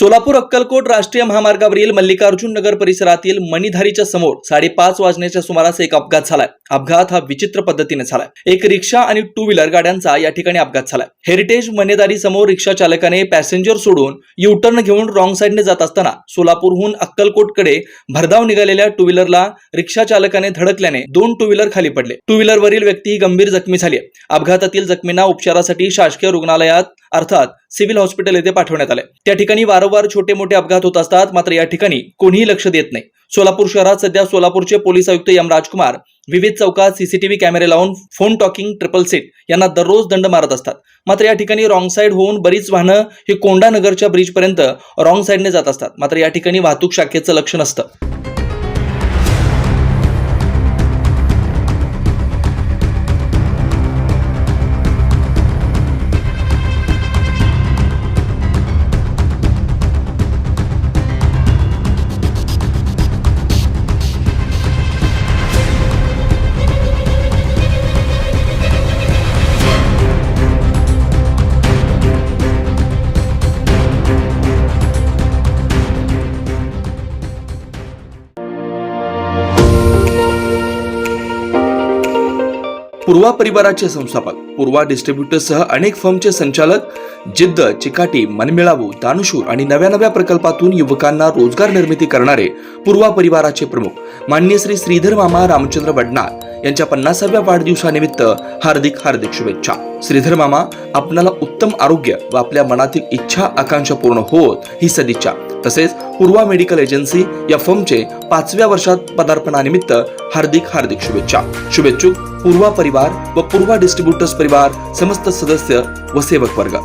सोलापूर अक्कलकोट राष्ट्रीय महामार्गावरील मल्लिकार्जुन नगर परिसरातील मणिधारीच्या समोर 5:30 वाजण्याच्या सुमारास एक अपघात झालाय. अपघात हा विचित्र पद्धतीने झालाय. एक रिक्षा आणि टू व्हीलर गाड्यांचा या ठिकाणी अपघात झालाय. हेरिटेज मणिधारी समोर रिक्षा चालकाने पॅसेंजर सोडून यू-टर्न घेऊन रॉंग साइडने जात असताना सोलापूरहून अक्कलकोटकडे भरधाव निघालेल्या टू व्हीलरला रिक्षा चालकाने धडकल्याने 2 टू व्हीलर खाली पडले. टू व्हीलरवरील व्यक्ती गंभीर जखमी झाली. अपघातातील जखमींना उपचारासाठी शासकीय रुग्णालयात अर्थात सिव्हिल हॉस्पिटल येथे पाठवण्यात आले. त्या ठिकाणी वारंवार छोटे मोठे अपघात होत असतात, मात्र या ठिकाणी कोणीही लक्ष देत नाही. सोलापूर शहरात सध्या सोलापूरचे पोलीस आयुक्त एम राजकुमार विविध चौकात सीसीटीव्ही कॅमेरे लावून फोन टॉकिंग ट्रिपल सीट यांना दररोज दंड मारत असतात. मात्र या ठिकाणी रॉंग साइड होऊन बरीच वाहनं ही कोंडा नगरच्या ब्रिज पर्यंत रॉंग साइडने जात असतात. मात्र या ठिकाणी वाहतूक शाखेचं लक्ष नसतं. पूर्वा परिवाराचे संस्थापक, पूर्वा डिस्ट्रीब्युटर्ससह अनेक फर्मचे संचालक, जिद्द, चिकाटी, मनमिळावू, दानशूर आणि नव्या प्रकल्पातून युवकांना रोजगार निर्मिती करणारे पूर्वा परिवाराचे प्रमुख माननीय श्री श्रीधर मामा रामचंद्र वडनार यांच्या 50व्या वाढदिवसानिमित्त हार्दिक शुभेच्छा. श्रीधर मामा, आपणाला उत्तम आरोग्य व आपल्या मनातील इच्छा आकांक्षा पूर्ण होत ही सदिच्छा. तसेच पूर्वा मेडिकल एजन्सी या फर्मचे 5व्या वर्षात पदार्पणानिमित्त हार्दिक शुभेच्छा. शुभेच्छुक पूर्वा परिवार व पूर्वा डिस्ट्रीब्युटर्स परिवार, समस्त सदस्य व सेवक वर्ग.